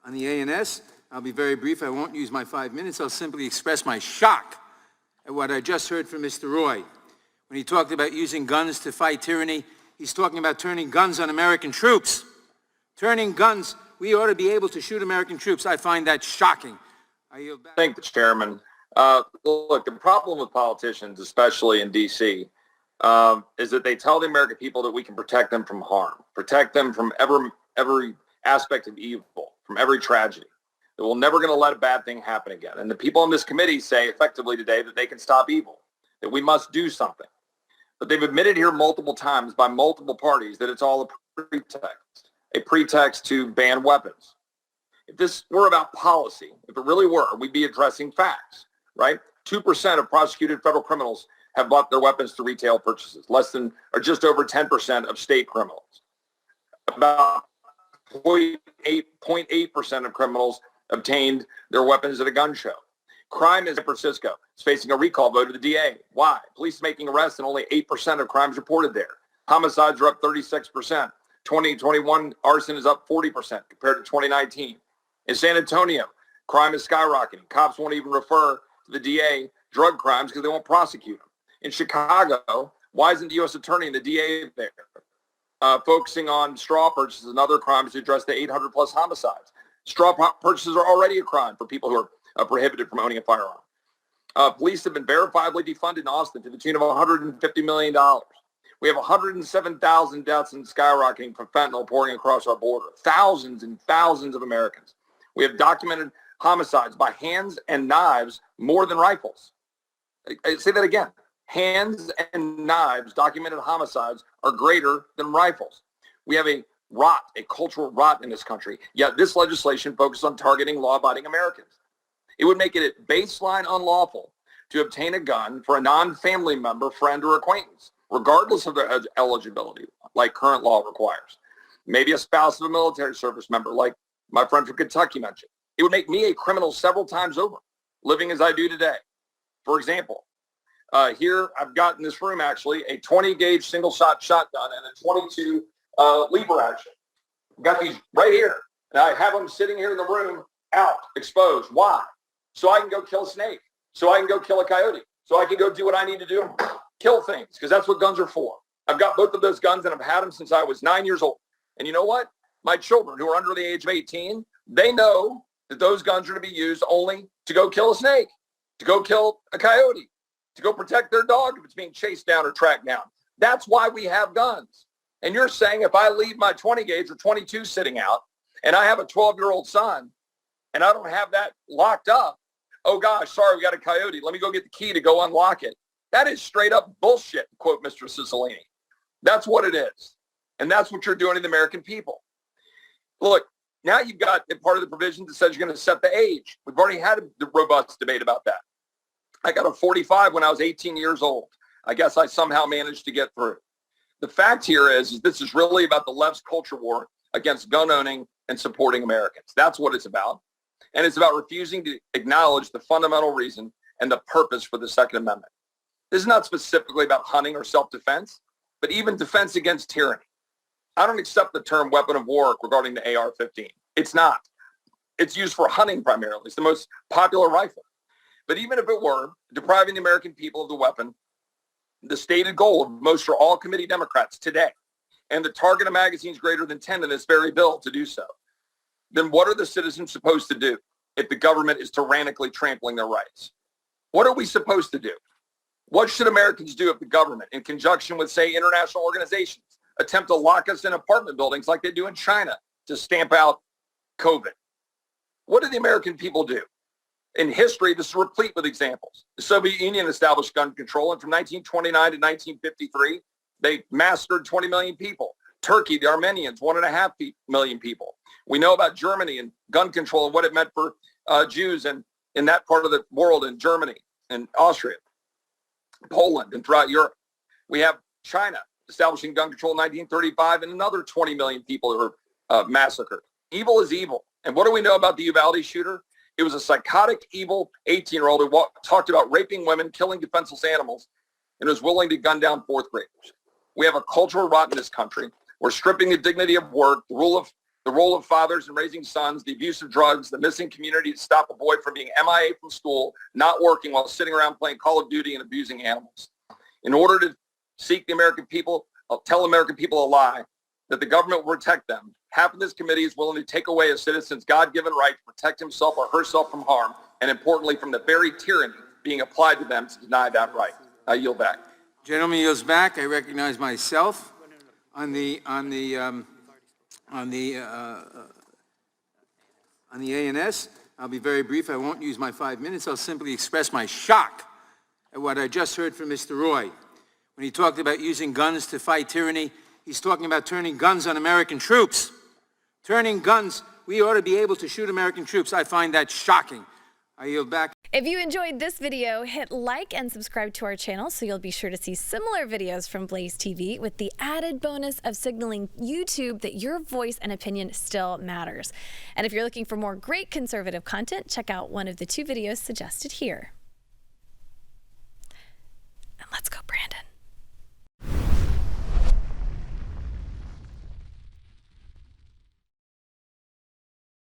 On the ANS, I'll be very brief. I won't use my 5 minutes. I'll simply express my shock at what I just heard from Mr. Roy. When he talked about using guns to fight tyranny, he's talking about turning guns on American troops. Turning guns, we ought to be able to shoot American troops. I find that shocking. I yield back. Thank the chairman. Look, the problem with politicians, especially in D.C., is that they tell the American people that we can protect them from harm, protect them from every aspect of evil, from every tragedy, that we're never going to let a bad thing happen again. And the people on this committee say effectively today that they can stop evil, that we must do something. But they've admitted here multiple times by multiple parties that it's all a pretext to ban weapons. If this were about policy, if it really were, we'd be addressing facts, right? 2% of prosecuted federal criminals have bought their weapons through retail purchases, less than or just over 10% of state criminals. About 0.8% of criminals obtained their weapons at a gun show. Crime in San Francisco is facing a recall vote of the DA. Why? Police making arrests and only 8% of crimes reported there. Homicides are up 36%. 2021 arson is up 40% compared to 2019. In San Antonio, crime is skyrocketing. Cops won't even refer to the DA drug crimes because they won't prosecute them. In Chicago, why isn't the U.S. attorney and the DA there focusing on straw purchases and other crimes to address the 800 plus homicides? Straw purchases are already a crime for people who are prohibited from owning a firearm. Police have been verifiably defunded in Austin to the tune of $150 million. We have 107,000 deaths and skyrocketing from fentanyl pouring across our border. Thousands and thousands of Americans. We have documented homicides by hands and knives more than rifles. I say that again. Hands and knives documented homicides are greater than rifles. We have a cultural rot in this country, yet this legislation focuses on targeting law-abiding Americans. It would make it baseline unlawful to obtain a gun for a non-family member, friend, or acquaintance, regardless of their eligibility, like current law requires. Maybe a spouse of a military service member, like my friend from Kentucky mentioned. It would make me a criminal several times over, living as I do today. For example, here I've got in this room actually a 20-gauge single-shot shotgun and a 22 lever action. I've got these right here, and I have them sitting here in the room out, exposed. Why? So I can go kill a snake, so I can go kill a coyote, so I can go do what I need to do, kill things, because that's what guns are for. I've got both of those guns, and I've had them since I was 9 years old. And you know what? My children who are under the age of 18, they know that those guns are to be used only to go kill a snake, to go kill a coyote, to go protect their dog if it's being chased down or tracked down. That's why we have guns. And you're saying if I leave my 20 gauge or 22 sitting out and I have a 12-year-old son and I don't have that locked up, oh gosh, sorry, we got a coyote. Let me go get the key to go unlock it. That is straight up bullshit, to quote Mr. Cicilline. That's what it is. And that's what you're doing to the American people. Look, now you've got part of the provision that says you're going to set the age. We've already had a robust debate about that. I got a 45 when I was 18 years old. I guess I somehow managed to get through. The fact here is this is really about the left's culture war against gun owning and supporting Americans. That's what it's about. And it's about refusing to acknowledge the fundamental reason and the purpose for the Second Amendment. This is not specifically about hunting or self-defense, but even defense against tyranny. I don't accept the term weapon of war regarding the AR-15. It's not. It's used for hunting primarily. It's the most popular rifle. But even if it were, depriving the American people of the weapon, the stated goal of most or all committee Democrats today, and the target of magazines greater than 10 in this very bill to do so, then what are the citizens supposed to do if the government is tyrannically trampling their rights? What are we supposed to do? What should Americans do if the government, in conjunction with, say, international organizations, attempt to lock us in apartment buildings like they do in China to stamp out COVID? What do the American people do? In history, this is replete with examples. The Soviet Union established gun control, and from 1929 to 1953, they massacred 20 million people. Turkey, the Armenians, 1.5 million people. We know about Germany and gun control and what it meant for Jews and in that part of the world, in Germany and Austria, Poland, and throughout Europe. We have China establishing gun control in 1935, and another 20 million people were massacred. Evil is evil. And what do we know about the Uvalde shooter? It was a psychotic, evil 18-year-old who talked about raping women, killing defenseless animals, and was willing to gun down fourth graders. We have a cultural rot in this country. We're stripping the dignity of work, the the role of fathers in raising sons, the abuse of drugs, the missing community to stop a boy from being MIA from school, not working while sitting around playing Call of Duty and abusing animals. In order to seek the American people, tell American people a lie, that the government will protect them, half of this committee is willing to take away a citizen's God-given right to protect himself or herself from harm, and importantly, from the very tyranny being applied to them to deny that right. I yield back. Gentleman yields back. I recognize myself on the ANS. I'll be very brief. I won't use my 5 minutes. I'll simply express my shock at what I just heard from Mr. Roy. When he talked about using guns to fight tyranny, he's talking about turning guns on American troops. Turning guns, we ought to be able to shoot American troops. I find that shocking. I yield back. If you enjoyed this video, hit like and subscribe to our channel so you'll be sure to see similar videos from Blaze TV with the added bonus of signaling YouTube that your voice and opinion still matters. And if you're looking for more great conservative content, check out one of the 2 videos suggested here.